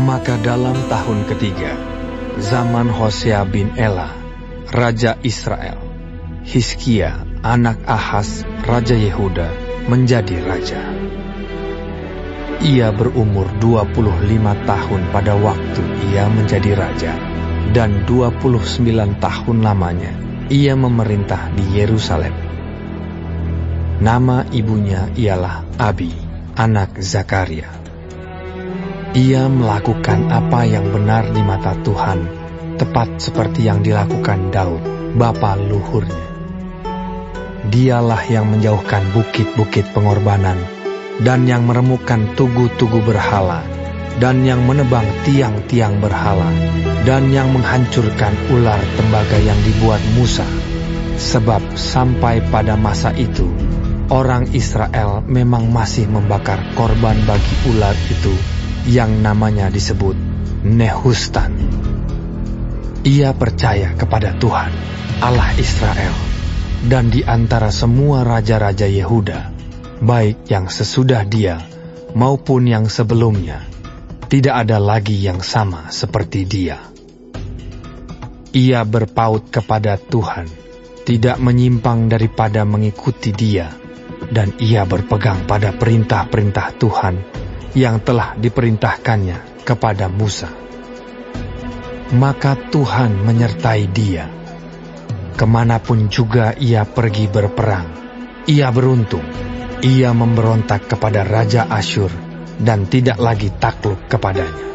Maka dalam tahun ketiga, zaman Hosea bin Ela, Raja Israel, Hizkia, anak Ahaz, Raja Yehuda, menjadi raja. Ia berumur 25 tahun pada waktu ia menjadi raja, dan 29 tahun lamanya ia memerintah di Yerusalem. Nama ibunya ialah Abi, anak Zakaria. Ia melakukan apa yang benar di mata Tuhan, tepat seperti yang dilakukan Daud, bapa luhurnya. Dialah yang menjauhkan bukit-bukit pengorbanan, dan yang meremukkan tugu-tugu berhala, dan yang menebang tiang-tiang berhala, dan yang menghancurkan ular tembaga yang dibuat Musa. Sebab sampai pada masa itu, orang Israel memang masih membakar korban bagi ular itu, yang namanya disebut Nehustan. Ia percaya kepada Tuhan, Allah Israel, dan di antara semua raja-raja Yehuda, baik yang sesudah dia maupun yang sebelumnya, tidak ada lagi yang sama seperti dia. Ia berpaut kepada Tuhan, tidak menyimpang daripada mengikuti dia, dan ia berpegang pada perintah-perintah Tuhan yang telah diperintahkannya kepada Musa. Maka Tuhan menyertai dia. Kemanapun juga ia pergi berperang, ia beruntung. Ia memberontak kepada Raja Asyur dan tidak lagi takluk kepadanya.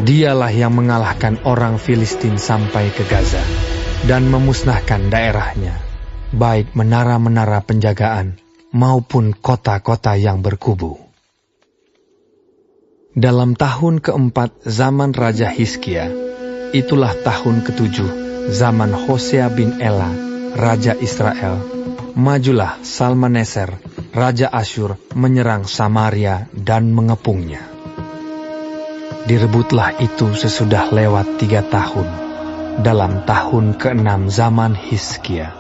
Dialah yang mengalahkan orang Filistin sampai ke Gaza dan memusnahkan daerahnya, baik menara-menara penjagaan maupun kota-kota yang berkubu. Dalam tahun keempat zaman Raja Hizkia, itulah tahun ketujuh zaman Hosea bin Ela, Raja Israel, majulah Salmaneser, Raja Asyur, menyerang Samaria dan mengepungnya. Direbutlah itu sesudah lewat 3 tahun, dalam tahun ke-6 zaman Hizkia.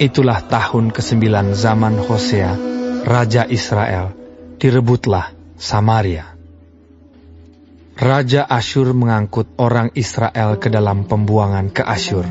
Itulah tahun ke-9 zaman Hosea, Raja Israel, direbutlah Samaria. Raja Asyur mengangkut orang Israel ke dalam pembuangan ke Asyur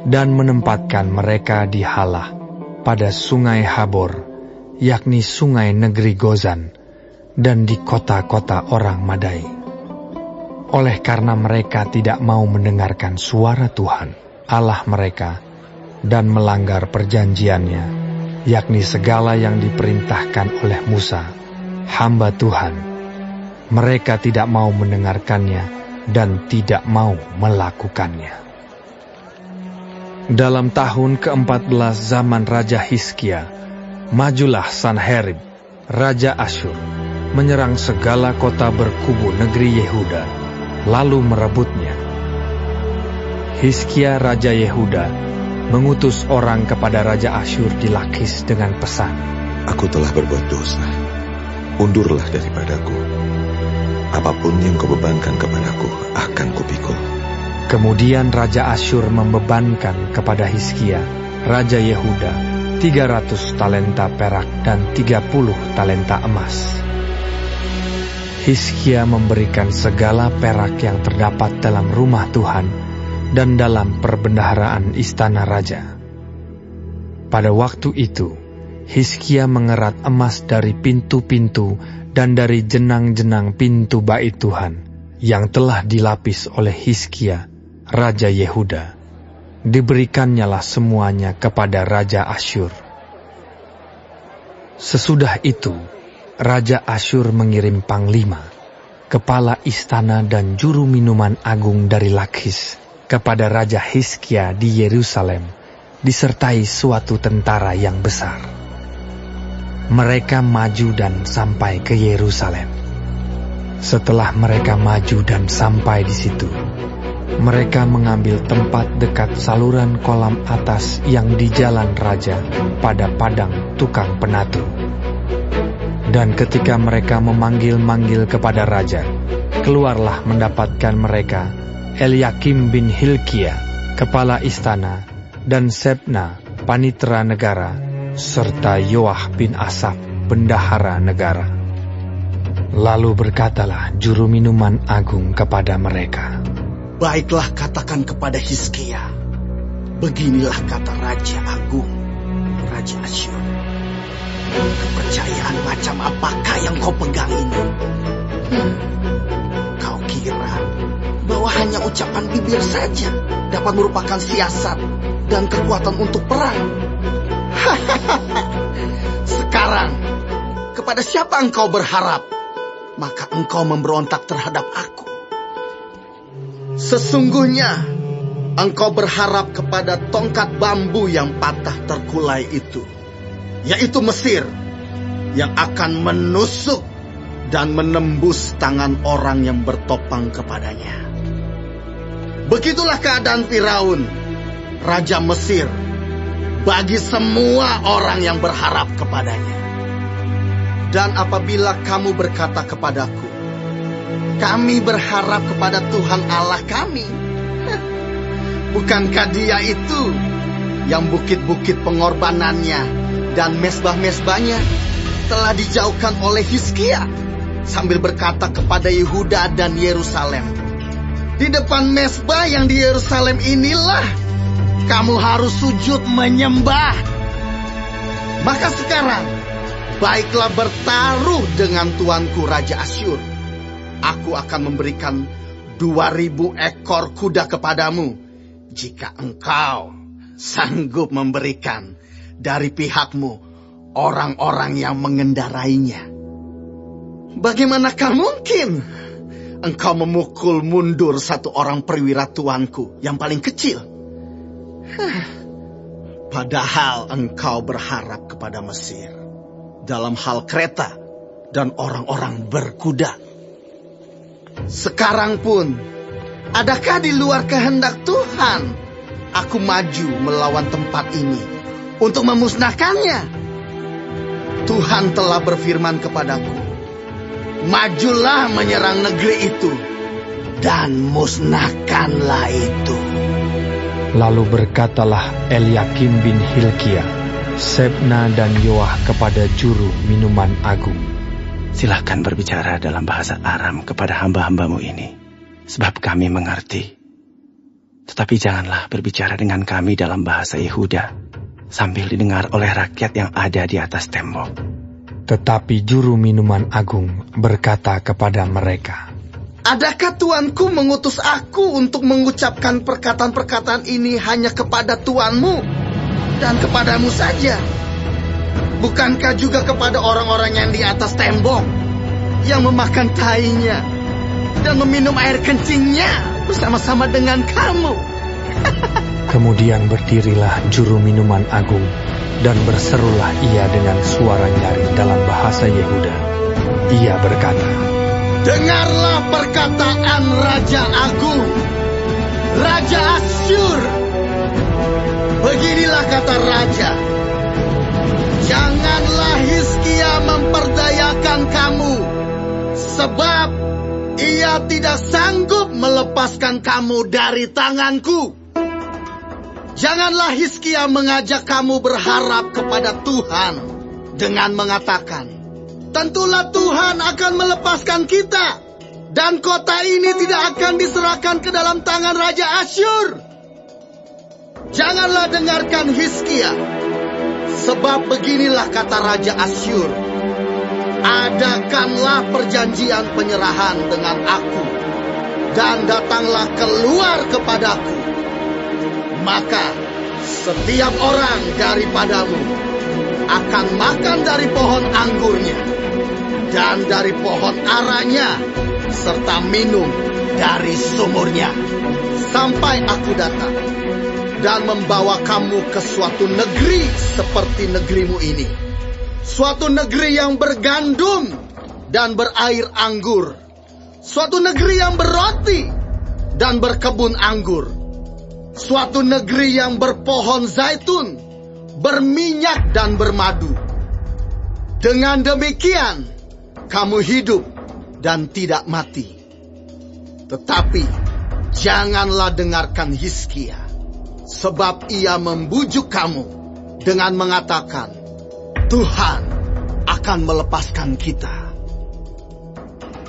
dan menempatkan mereka di Halah pada sungai Habor, yakni sungai negeri Gozan, dan di kota-kota orang Madai. Oleh karena mereka tidak mau mendengarkan suara Tuhan, Allah mereka, dan melanggar perjanjiannya, yakni segala yang diperintahkan oleh Musa, hamba Tuhan, mereka tidak mau mendengarkannya dan tidak mau melakukannya. Dalam tahun ke-14 zaman Raja Hizkia, majulah Sanherib, Raja Asyur, menyerang segala kota berkubu negeri Yehuda, lalu merebutnya. Hizkia Raja Yehuda mengutus orang kepada Raja Asyur di Lakis dengan pesan, "Aku telah berbuat dosa, undurlah daripadaku. Apapun yang kau bebankan kepadaku akan kupikul." Kemudian Raja Asyur membebankan kepada Hizkia, Raja Yehuda, 300 talenta perak dan 30 talenta emas. Hizkia memberikan segala perak yang terdapat dalam rumah Tuhan dan dalam perbendaharaan istana raja. Pada waktu itu, Hizkia mengerat emas dari pintu-pintu dan dari jenang-jenang pintu bait Tuhan yang telah dilapis oleh Hizkia, Raja Yehuda. Diberikannya semuanya kepada Raja Asyur. Sesudah itu, Raja Asyur mengirim panglima, kepala istana dan juru minuman agung dari Lakis kepada Raja Hizkia di Yerusalem, disertai suatu tentara yang besar. Mereka maju dan sampai ke Yerusalem. Setelah mereka maju dan sampai di situ, mereka mengambil tempat dekat saluran kolam atas yang di jalan raja pada padang tukang penatu. Dan ketika mereka memanggil-manggil kepada raja, keluarlah mendapatkan mereka Eliakim bin Hilkia, kepala istana, dan Sebna, panitera negara, serta Yoah bin Asaf, bendahara negara. Lalu berkatalah juru minuman agung kepada mereka, Baiklah, katakan kepada Hizkia, beginilah kata Raja Agung, Raja Asyur. Kepercayaan macam apakah yang kau pegang ini? Kau kira bahwa hanya ucapan bibir saja dapat merupakan siasat dan kekuatan untuk perang? Sekarang, kepada siapa engkau berharap? Maka engkau memberontak terhadap aku. Sesungguhnya, engkau berharap kepada tongkat bambu yang patah terkulai itu, yaitu Mesir, yang akan menusuk dan menembus tangan orang yang bertopang kepadanya. Begitulah keadaan Firaun, Raja Mesir, bagi semua orang yang berharap kepadanya. Dan apabila kamu berkata kepadaku, kami berharap kepada Tuhan Allah kami, bukankah Dia itu yang bukit-bukit pengorbanannya dan mesbah-mesbahnya telah dijauhkan oleh Hizkia, sambil berkata kepada Yehuda dan Yerusalem, di depan mesbah yang di Yerusalem inilah kamu harus sujud menyembah. Maka sekarang, baiklah bertaruh dengan tuanku Raja Asyur. Aku akan memberikan 2.000 ekor kuda kepadamu, jika engkau sanggup memberikan dari pihakmu orang-orang yang mengendarainya. Bagaimanakah mungkin engkau memukul mundur satu orang perwira tuanku yang paling kecil? Padahal engkau berharap kepada Mesir dalam hal kereta dan orang-orang berkuda. Sekarang pun, adakah di luar kehendak Tuhan aku maju melawan tempat ini untuk memusnahkannya? Tuhan telah berfirman kepadaku, majulah menyerang negeri itu dan musnahkanlah itu. Lalu berkatalah Eliakim bin Hilkia, Sebna dan Yoah kepada juru minuman agung, Silahkan berbicara dalam bahasa Aram kepada hamba-hambamu ini, sebab kami mengerti. Tetapi janganlah berbicara dengan kami dalam bahasa Yehuda, sambil didengar oleh rakyat yang ada di atas tembok. Tetapi juru minuman agung berkata kepada mereka, adakah tuanku mengutus aku untuk mengucapkan perkataan-perkataan ini hanya kepada tuanmu dan kepadamu saja? Bukankah juga kepada orang-orang yang di atas tembok, yang memakan tainya dan meminum air kencingnya bersama-sama dengan kamu? Kemudian berdirilah juru minuman agung, dan berserulah ia dengan suara nyaring dalam bahasa Yehuda. Ia berkata, dengarlah perkataan Raja Agung, Raja Asyur. Beginilah kata Raja, janganlah Hizkia memperdayakan kamu, sebab ia tidak sanggup melepaskan kamu dari tanganku. Janganlah Hizkia mengajak kamu berharap kepada Tuhan dengan mengatakan, tentulah Tuhan akan melepaskan kita, dan kota ini tidak akan diserahkan ke dalam tangan Raja Asyur. Janganlah dengarkan Hizkia, sebab beginilah kata Raja Asyur, adakanlah perjanjian penyerahan dengan aku, dan datanglah keluar kepadaku. Maka setiap orang daripadamu akan makan dari pohon anggurnya dan dari pohon aranya, serta minum dari sumurnya, sampai aku datang dan membawa kamu ke suatu negeri seperti negerimu ini, suatu negeri yang bergandum dan berair anggur, suatu negeri yang berroti dan berkebun anggur, suatu negeri yang berpohon zaitun, berminyak dan bermadu. Dengan demikian, kamu hidup dan tidak mati. Tetapi janganlah dengarkan Hizkia, sebab ia membujuk kamu dengan mengatakan, Tuhan akan melepaskan kita.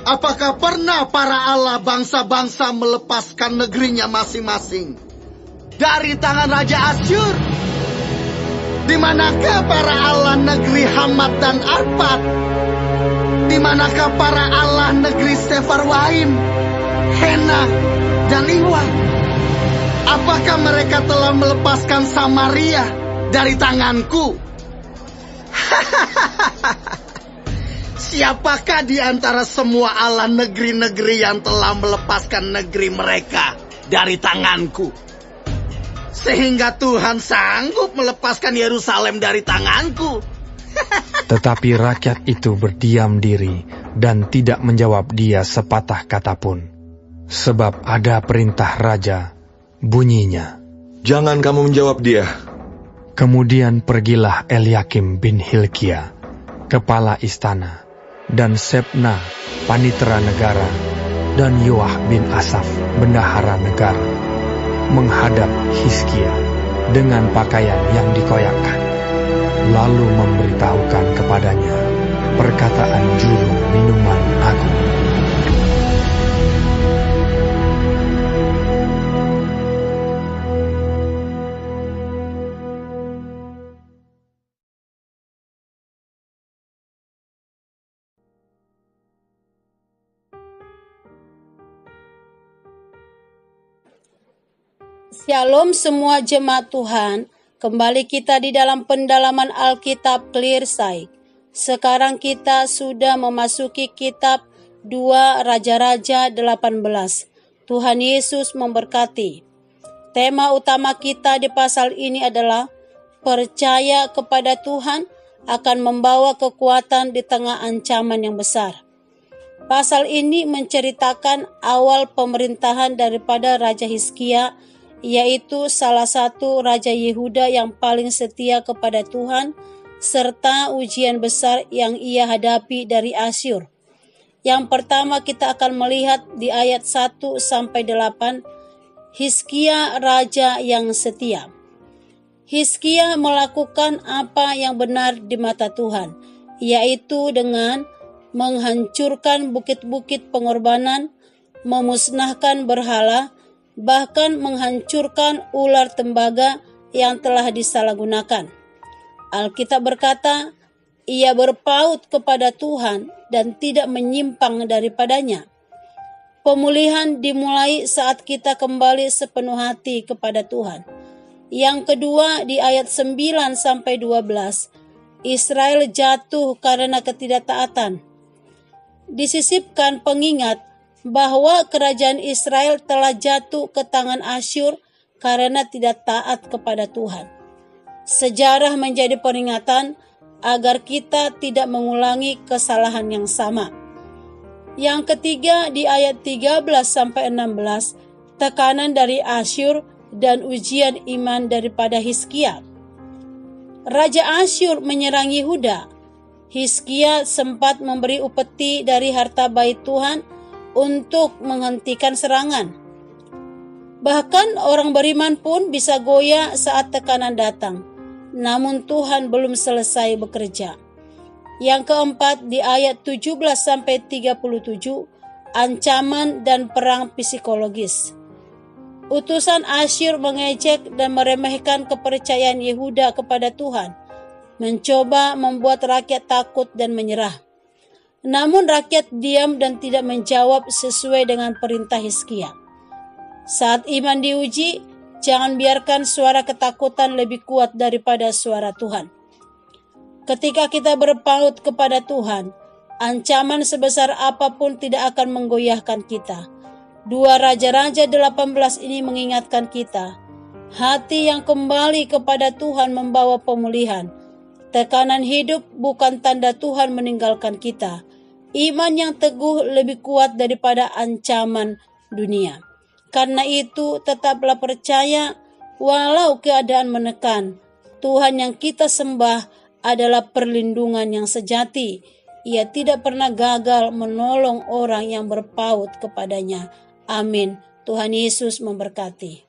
Apakah pernah para Allah bangsa-bangsa melepaskan negerinya masing-masing dari tangan Raja Asyur? Di manakah para Allah negeri Hamat dan Arpad? Di manakah para Allah negeri Sefarwaim, Hena, dan Iwa? Apakah mereka telah melepaskan Samaria dari tanganku? Siapakah di antara semua Allah negeri-negeri yang telah melepaskan negeri mereka dari tanganku? Sehingga Tuhan sanggup melepaskan Yerusalem dari tanganku. Tetapi rakyat itu berdiam diri dan tidak menjawab dia sepatah kata pun. Sebab ada perintah raja, bunyinya, Jangan kamu menjawab dia. kemudian pergilah Eliakim bin Hilkia, kepala istana, dan Sebna, panitera negara, dan Yoah bin Asaf, bendahara negara, menghadap Hizkia dengan pakaian yang dikoyakkan, lalu memberitahukan kepadanya perkataan juru minuman agung. Shalom semua jemaat Tuhan, kembali kita di dalam pendalaman Alkitab Clearside. Sekarang kita sudah memasuki kitab 2 Raja-Raja 18. Tuhan Yesus memberkati. Tema utama kita di pasal ini adalah percaya kepada Tuhan akan membawa kekuatan di tengah ancaman yang besar. Pasal ini menceritakan awal pemerintahan daripada Raja Hizkia, yaitu salah satu Raja Yehuda yang paling setia kepada Tuhan, serta ujian besar yang ia hadapi dari Asyur. Yang pertama kita akan melihat di ayat 1-8, Hizkia Raja yang setia. Hizkia melakukan apa yang benar di mata Tuhan, yaitu dengan menghancurkan bukit-bukit pengorbanan, memusnahkan berhala, bahkan menghancurkan ular tembaga yang telah disalahgunakan. Alkitab berkata, ia berpaut kepada Tuhan dan tidak menyimpang daripadanya. Pemulihan dimulai saat kita kembali sepenuh hati kepada Tuhan. Yang kedua di ayat 9-12, Israel jatuh karena ketidaktaatan. Disisipkan pengingat bahwa kerajaan Israel telah jatuh ke tangan Asyur karena tidak taat kepada Tuhan. Sejarah menjadi peringatan agar kita tidak mengulangi kesalahan yang sama. Yang ketiga di ayat 13-16, tekanan dari Asyur dan ujian iman daripada Hizkia. Raja Asyur menyerang Yehuda. Hizkia sempat memberi upeti dari harta bait Tuhan untuk menghentikan serangan. Bahkan orang beriman pun bisa goyah saat tekanan datang. Namun Tuhan belum selesai bekerja. Yang keempat di ayat 17-37, ancaman dan perang psikologis. Utusan Asyur mengejek dan meremehkan kepercayaan Yehuda kepada Tuhan, mencoba membuat rakyat takut dan menyerah. Namun rakyat diam dan tidak menjawab sesuai dengan perintah Hizkia. Saat iman diuji, jangan biarkan suara ketakutan lebih kuat daripada suara Tuhan. Ketika kita berpaut kepada Tuhan, ancaman sebesar apapun tidak akan menggoyahkan kita. 2 Raja-Raja 18 ini mengingatkan kita, hati yang kembali kepada Tuhan membawa pemulihan. Tekanan hidup bukan tanda Tuhan meninggalkan kita. Iman yang teguh lebih kuat daripada ancaman dunia. Karena itu tetaplah percaya walau keadaan menekan. Tuhan yang kita sembah adalah perlindungan yang sejati. Ia tidak pernah gagal menolong orang yang berpaut kepadanya. Amin. Tuhan Yesus memberkati.